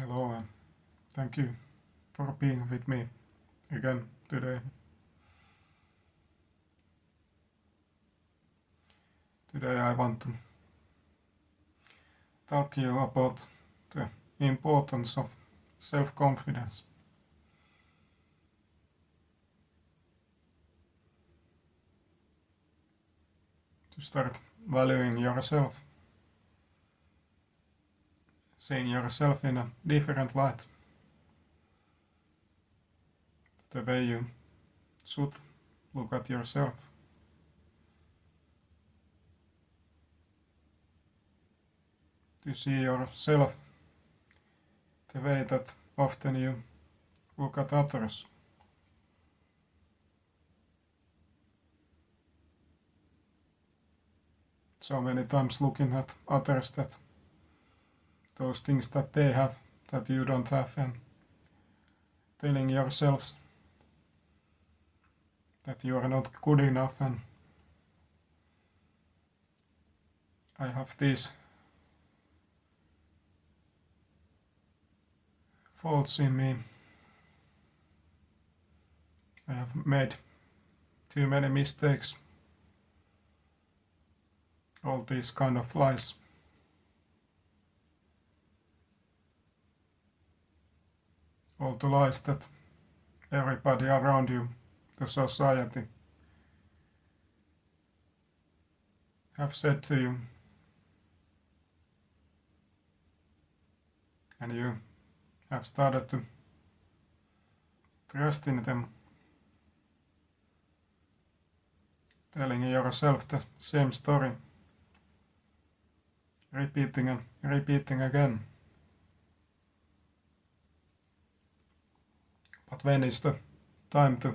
Hello and thank you for being with me again today. Today I want to talk to you about the importance of self-confidence. To start valuing yourself, seeing yourself in a different light, the way you should look at yourself. To see yourself the way that often you look at others. So many times looking at others that those things that they have that you don't have, and telling yourself that you are not good enough and I have these faults in me. I have made too many mistakes. All these kind of lies. All the lies that everybody around you, the society, have said to you. And you have started to trust in them, telling yourself the same story, repeating and repeating again. But when is the time to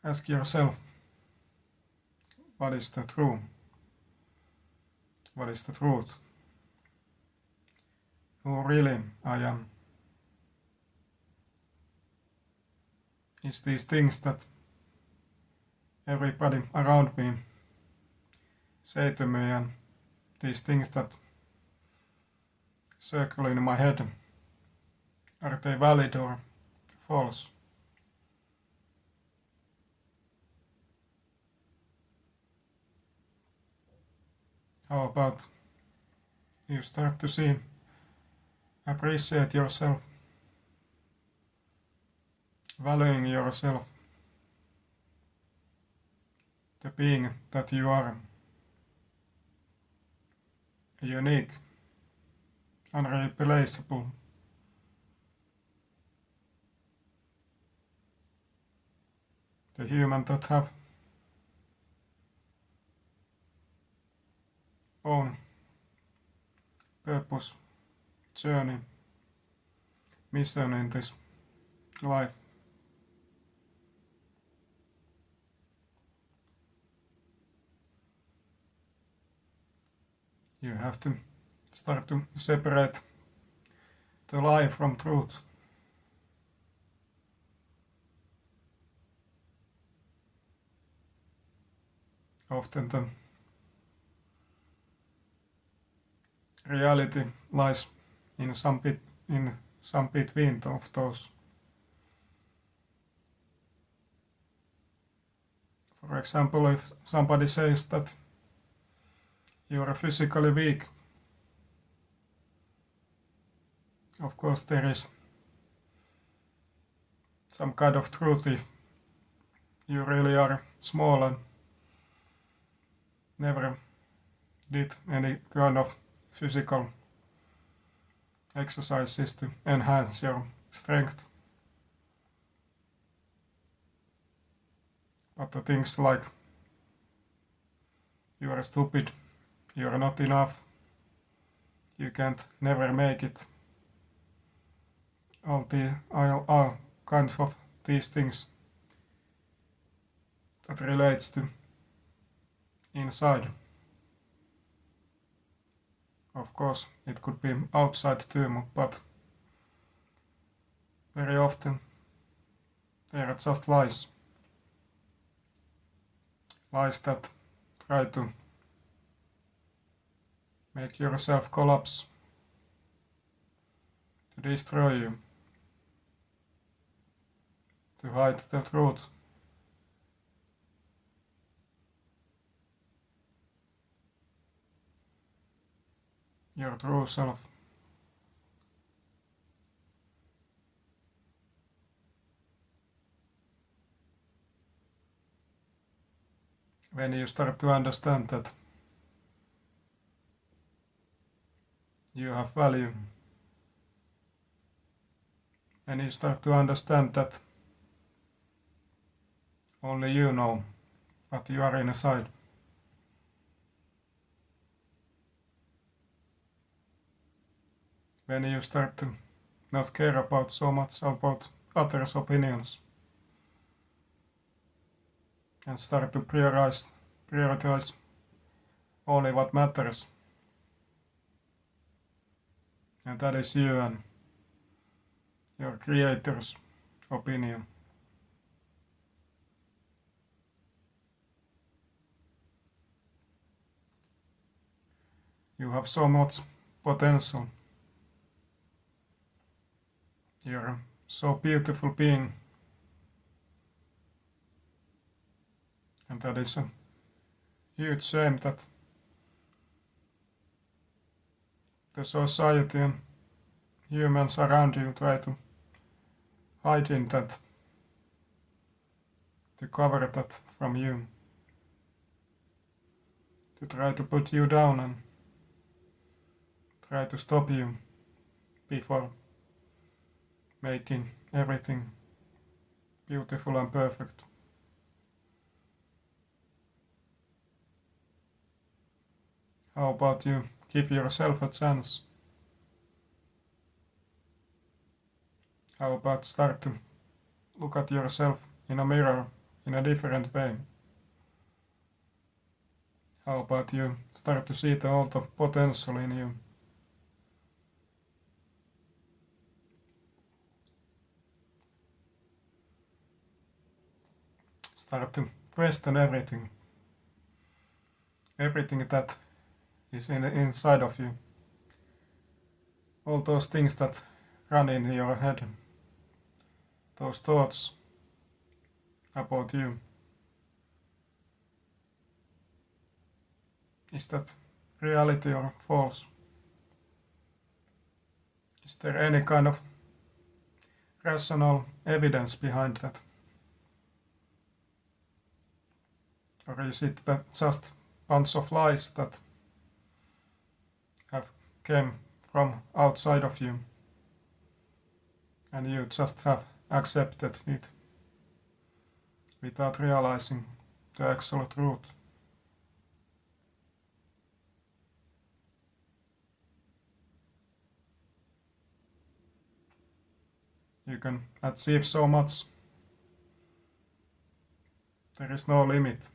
ask yourself, what is the truth? What is the truth? Who really I am? Is these things that everybody around me say to me, and these things that circle in my head, are they valid or false? How about you start to see, appreciate yourself, valuing yourself, the being that you are, unique, unreplaceable, the human that have own purpose, journey, mission in this life. You have to start to separate the lie from truth. Often the reality lies in some between of those. For example, if somebody says that you are physically weak, of course there is some kind of truth if you really are small and never did any kind of physical exercises to enhance your strength. But the things like you are stupid, you are not enough, you can't never make it, all kinds of these things that relates to inside. Of course, it could be outside too, but very often they are just lies. Lies that try to make yourself collapse destroy you, to hide the truth. Your true self. When you start to understand that you have value, and you start to understand that only you know what you are inside, when you start to not care about so much about others' opinions and start to prioritize only what matters, and that is you and your creator's opinion. You have so much potential. You're a so beautiful being, and that is a huge shame that the society and humans around you try to hide in that, to cover that from you, to try to put you down and try to stop you before making everything beautiful and perfect. How about you give yourself a chance? How about start to look at yourself in a mirror in a different way? How about you start to see all the potential in you? Start to question everything that is inside of you. All those things that run in your head, those thoughts about you. Is that reality or false? Is there any kind of rational evidence behind that? Or is it that just bunch of lies that have came from outside of you and you just have accepted it without realizing the actual truth? You can achieve so much. There is no limit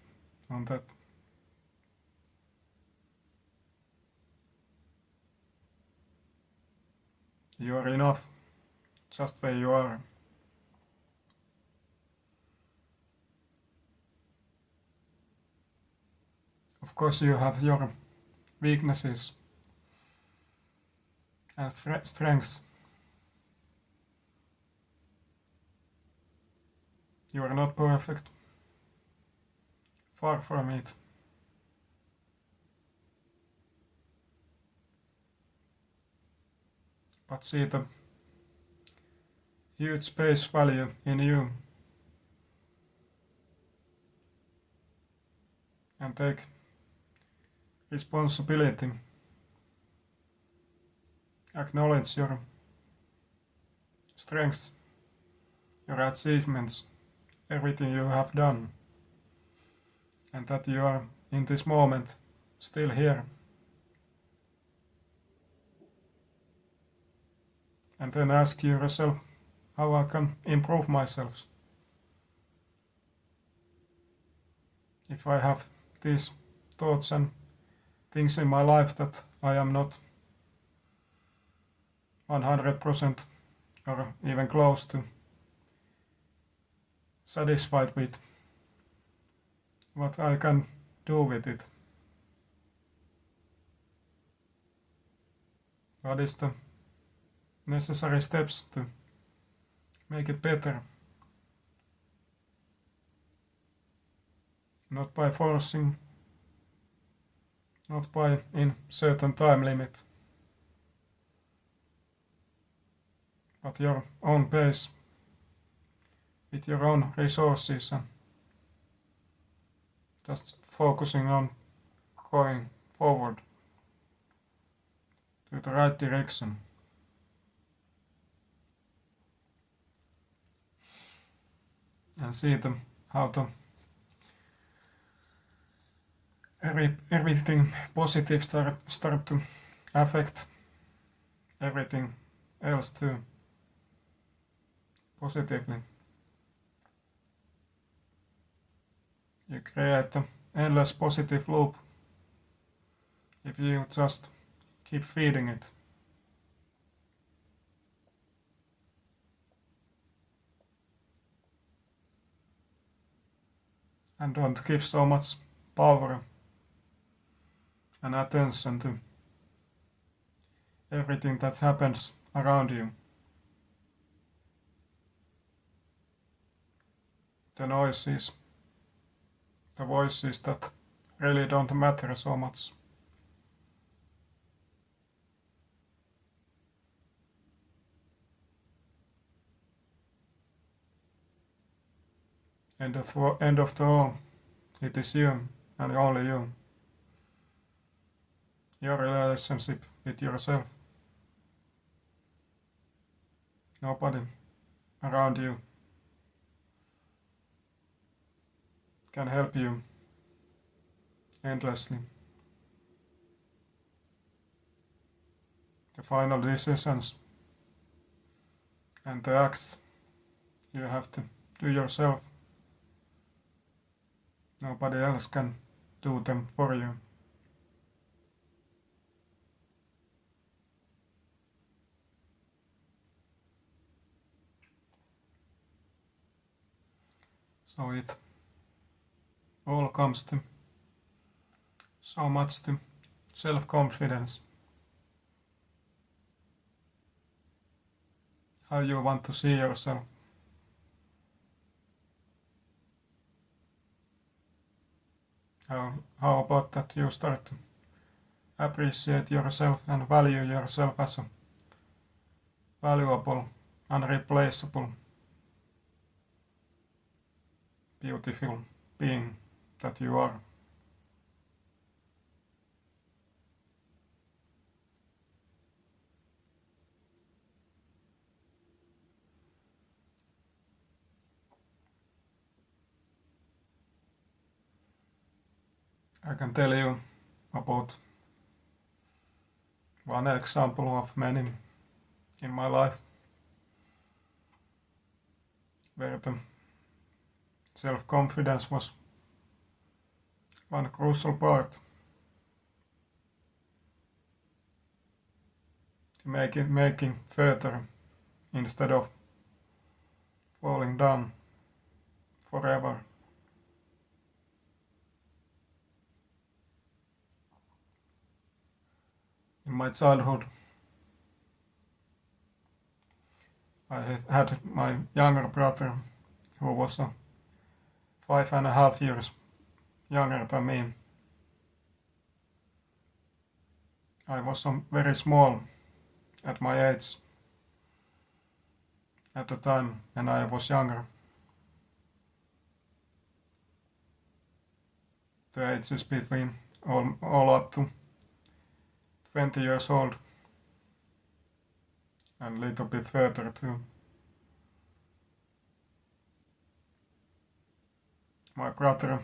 on that. You are enough just where you are. Of course you have your weaknesses and strengths. You are not perfect. Far from it. But see the huge space value in you and take responsibility. Acknowledge your strengths, your achievements, everything you have done, and that you are in this moment still here. And then ask yourself how I can improve myself. If I have these thoughts and things in my life that I am not 100% or even close to satisfied with, what I can do with it. What is the necessary steps to make it better. Not by forcing, not by in certain time limit, but your own pace, with your own resources, and just focusing on going forward to the right direction. And see how everything positive start to affect everything else too, positively. You create an endless positive loop if you just keep feeding it. And don't give so much power and attention to everything that happens around you. The noises, the voices that really don't matter so much. End of the all, it is you and only you. Your relationship with yourself. Nobody around you can help you endlessly. The final decisions and the acts you have to do yourself. Nobody else can do them for you. So it all comes to so much to self-confidence. How you want to see yourself. How about that you start to appreciate yourself and value yourself as a valuable, unreplaceable, beautiful being that you are. I can tell you about one example of many in my life where the self-confidence was one crucial part to making further instead of falling down forever. In my childhood, I had my younger brother who was 5.5 years younger than me. I was very small at my age at the time when I was younger. The ages between all up to 20 years old and a little bit further too. My brother,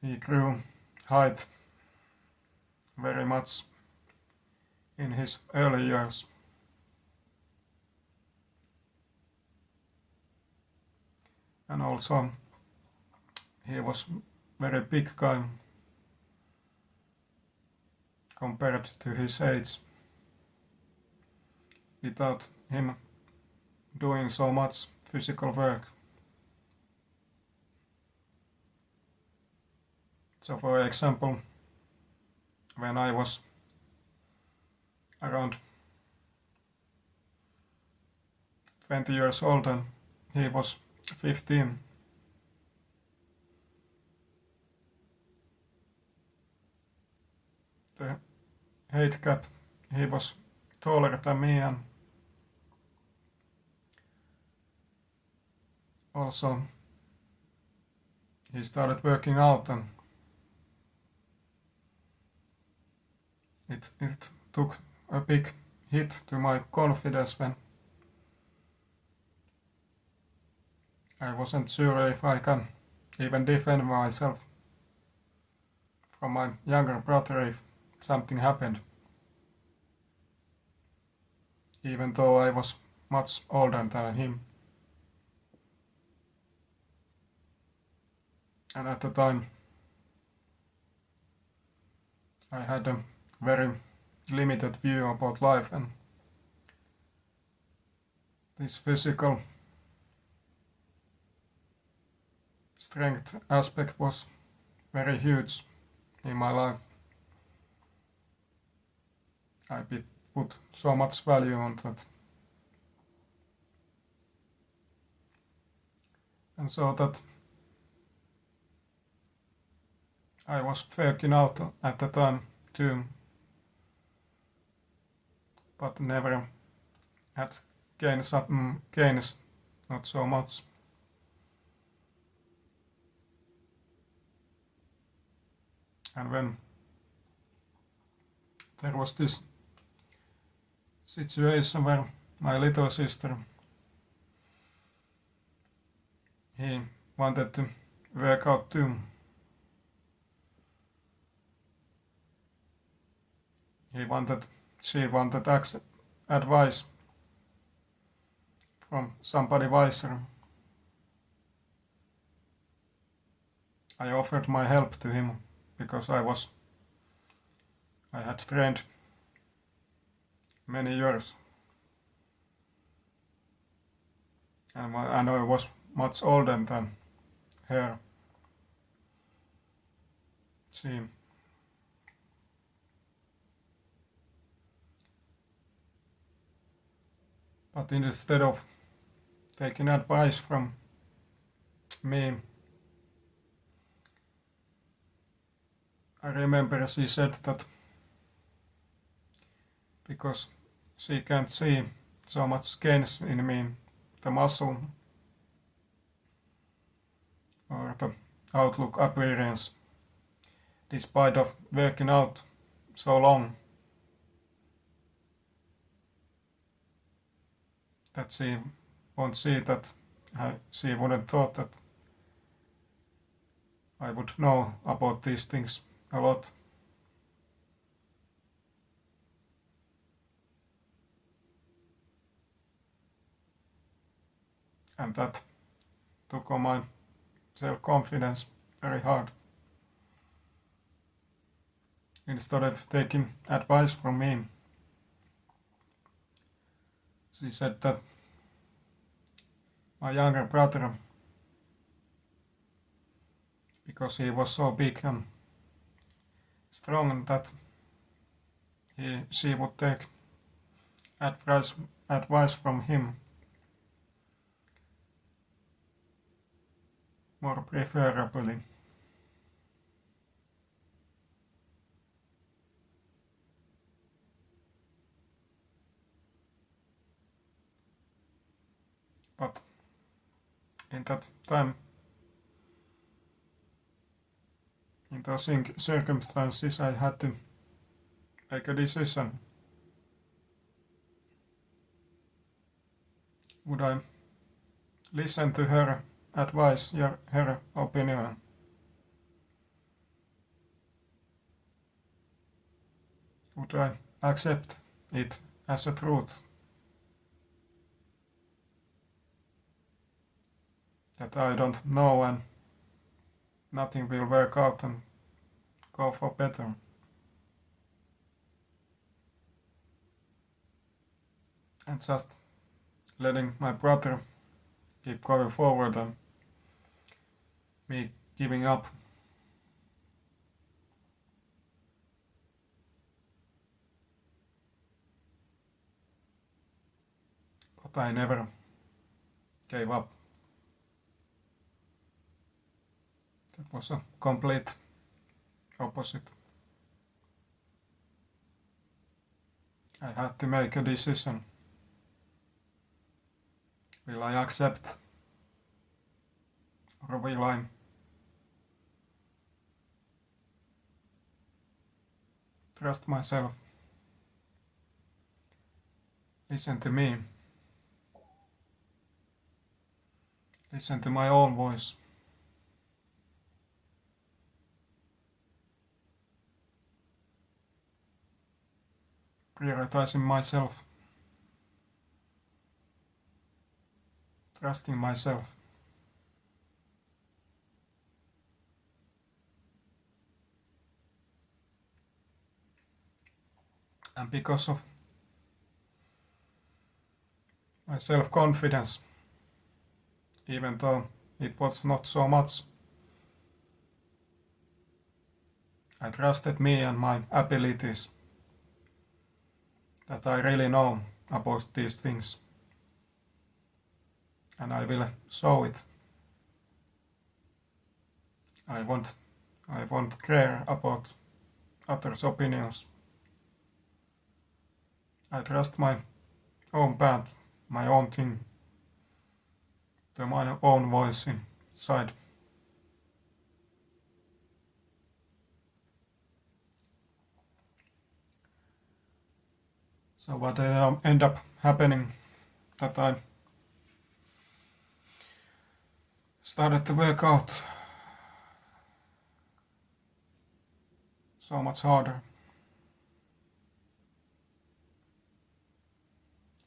he grew height very much in his early years. And also he was very big guy compared to his age, without him doing so much physical work. So for example, when I around 20 years old and he was 15. The height gap, he was taller than me and also he started working out and it took a big hit to my confidence when I wasn't sure if I can even defend myself from my younger brother if something happened, even though I was much older than him. And at the time I had a very limited view about life, and this physical strength aspect was very huge in my life. I put so much value on that. And so that I was working out at the time too, but never had gains, not so much. And when there was this situation where my little sister, he wanted to work out too. She wanted advice from somebody wiser. I offered my help to him because I had trained many years. And I was much older than her. But instead of taking advice from me, I remember she said that because she can't see so much gains in me, the muscle or the outlook appearance, despite of working out so long, that she won't see that she wouldn't thought that I would know about these things a lot. And that took on my self-confidence very hard. Instead of taking advice from me, she said that my younger brother, because he was so big and strong, that she would take advice from him more preferably. But in that time, in those circumstances, I had to make a decision. Would I listen to her advice, her opinion? Would I accept it as a truth? That I don't know and nothing will work out and go for better. And just letting my brother keep going forward and me giving up. but I never gave up. That was a complete opposite. I had to make a decision. Will I accept, or will I trust myself? Listen to me. Listen to my own voice. Prioritizing myself. Trusting myself. And because of my self-confidence, even though it was not so much, I trusted me and my abilities, that I really know about these things, and I will show it. I won't care about others' opinions. I trust my own path, my own thing, to my own voice inside. So what ended up happening, that I started to work out so much harder,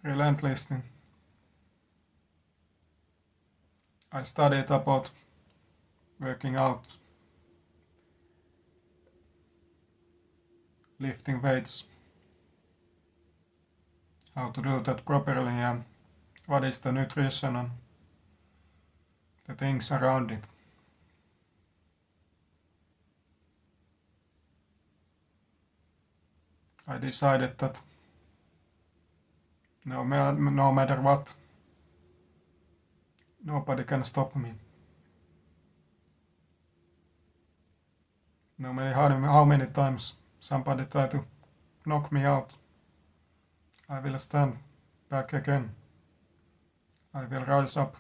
relentlessly. I studied about working out, lifting weights, how to do that properly, and what is the nutrition and the things around it. I decided that no matter what, nobody can stop me. No matter how many times somebody tried to knock me out, I will stand back again. I will rise up.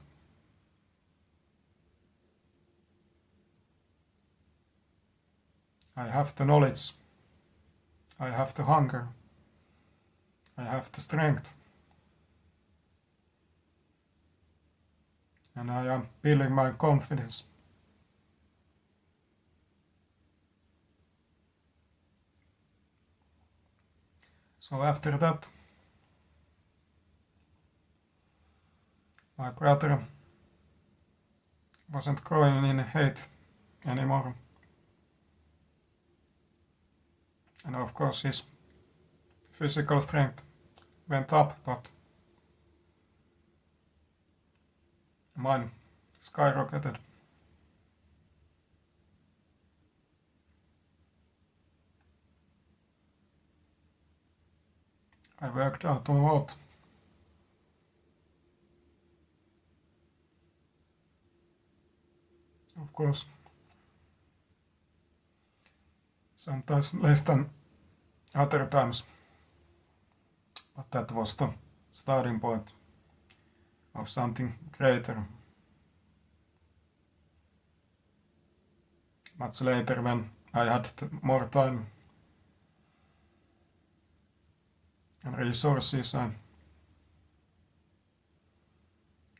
I have the knowledge. I have the hunger. I have the strength. And I am building my confidence. So after that, my brother wasn't growing in hate anymore. And of course his physical strength went up, but mine skyrocketed. I worked out a lot. Of course, sometimes less than other times, but that was the starting point of something greater. Much later, when I had more time and resources, I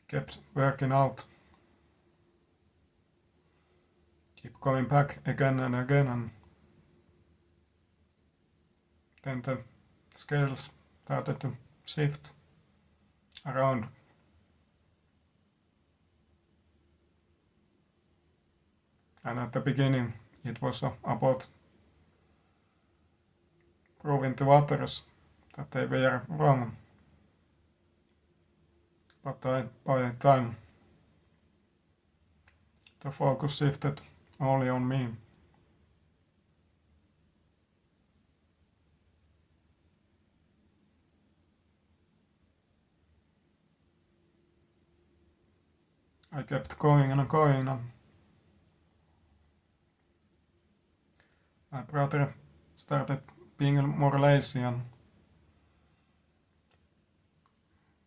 kept working out, keep going back again and again, and then the scales started to shift around. And at the beginning it was about proving to others that they were wrong. But by the time the focus shifted only on me. I kept going and going, and my brother started being more lazy and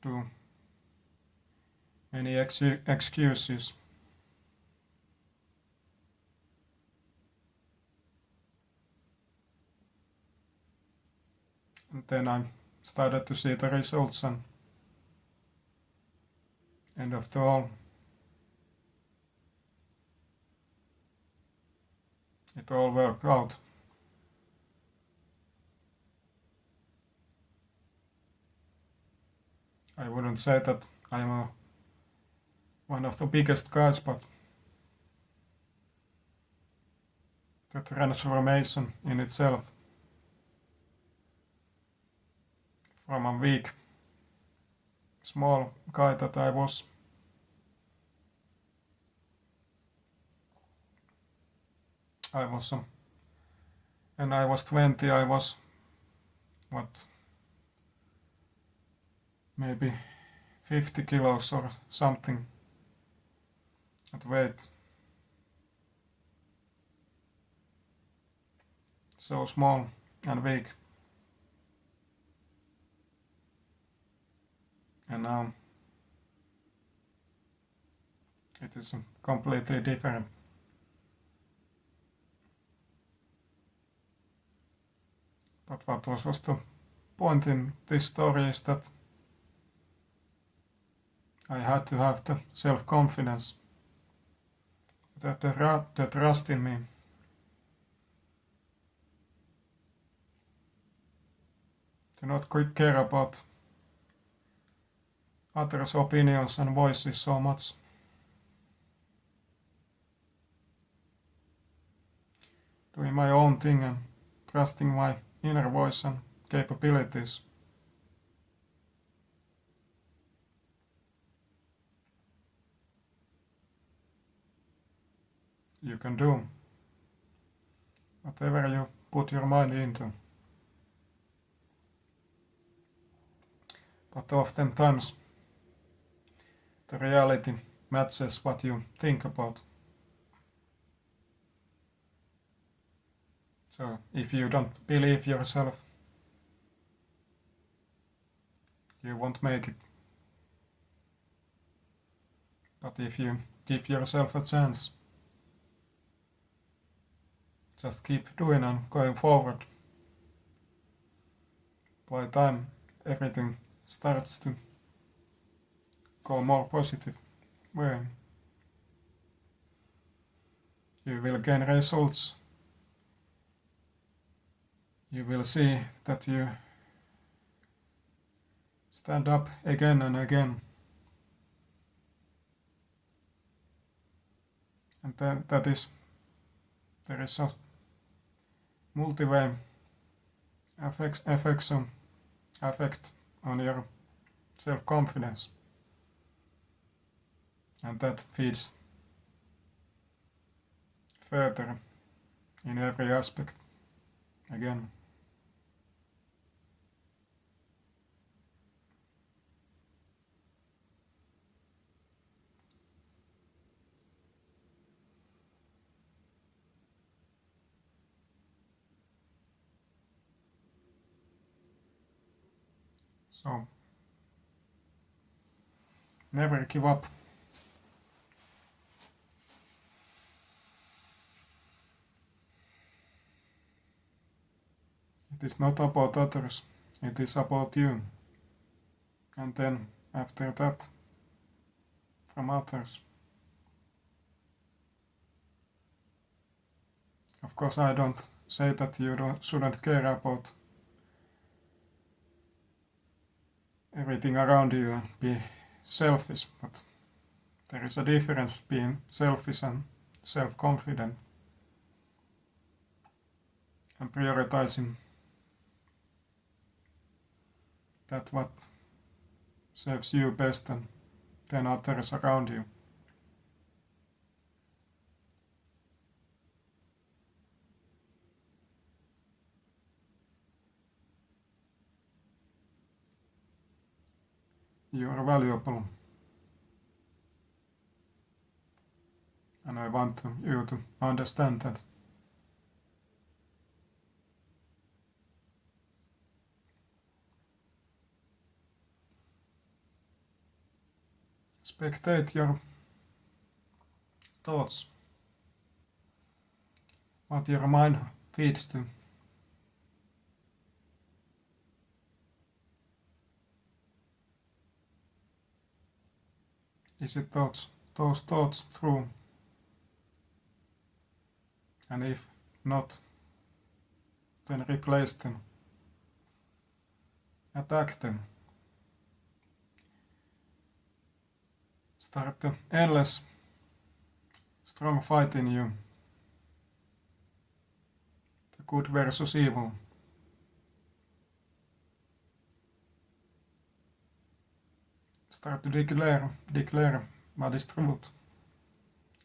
do many excuses. And then I started to see the results, and end of the all, it all worked out. I wouldn't say that I'm one of the biggest guys, but the transformation in itself from a weak, small guy that I was, when I was 20, I was, what, maybe 50 kilos or something at weight. So small and weak. And now it is completely different. But what was the point in this story is that I had to have the self-confidence, the trust in me. To not care about others' opinions and voices so much. Doing my own thing and trusting my inner voice and capabilities. You can do whatever you put your mind into. But oftentimes the reality matches what you think about. So if you don't believe yourself, you won't make it. But if you give yourself a chance, just keep doing and going forward. By the time everything starts to go more positive way, you will gain results. You will see that you stand up again and again. And there is a multi-way effect on your self-confidence. And that feeds further in every aspect again. So never give up. It is not about others, it is about you. And then after that, from others. Of course, I don't say that you shouldn't care about everything around you and be selfish, but there is a difference being selfish and self-confident and prioritizing that what serves you best and then others around you. You are valuable. And I want you to understand that. Spectate your thoughts, what your mind feeds to. Is it those thoughts true? And if not, then replace them. Attack them. Start the endless, strong fight in you. The good versus evil. Start to declare what is truth,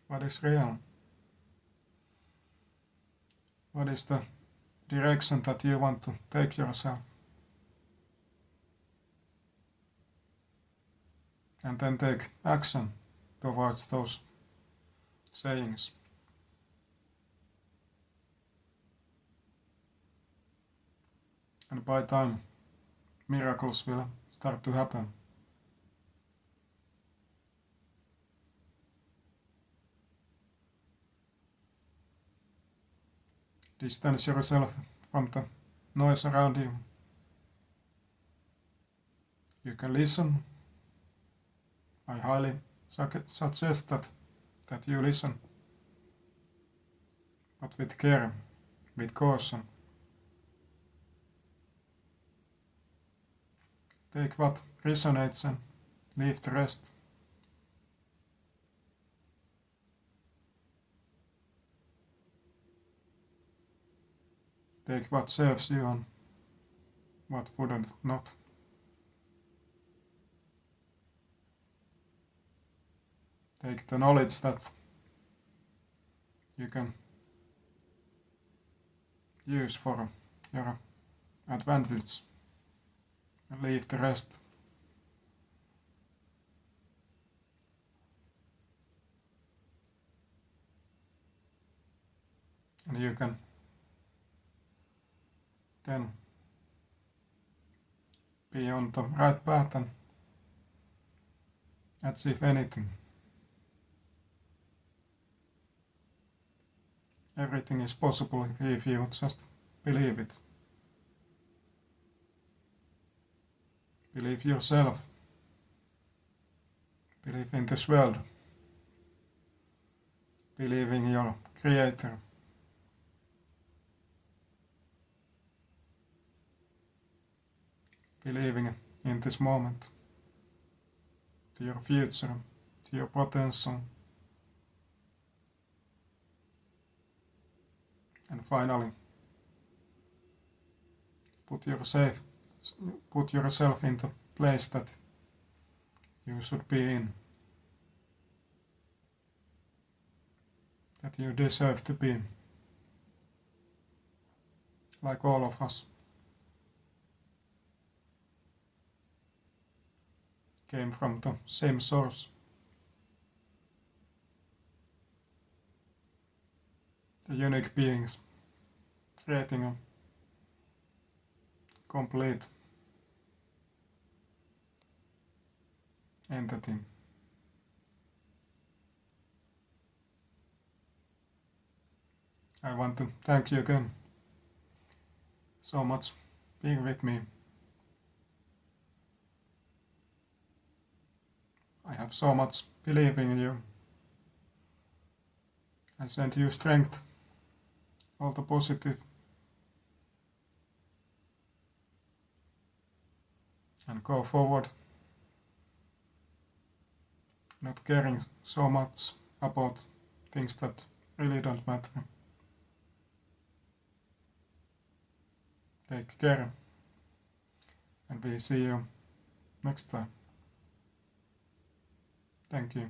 what is real, what is the direction that you want to take yourself. And then take action towards those sayings. And by time, miracles will start to happen. Distance yourself from the noise around you. You can listen. I highly suggest that you listen, but with care, with caution. Take what resonates and leave the rest. Take what serves you and what wouldn't not. Take the knowledge that you can use for your advantage and leave the rest. And you can then be on the right path and achieve anything. Everything is possible if you just believe it. Believe yourself. Believe in this world. Believe in your Creator. Believing in this moment, to your future, to your potential. And finally, put yourself in the place that you should be in. That you deserve to be. Like all of us. Came from the same source. The unique beings creating a complete entity. I want to thank you again so much being with me. I have so much believing in you. I send you strength, all the positive, and go forward, not caring so much about things that really don't matter. Take care, and we see you next time. Thank you.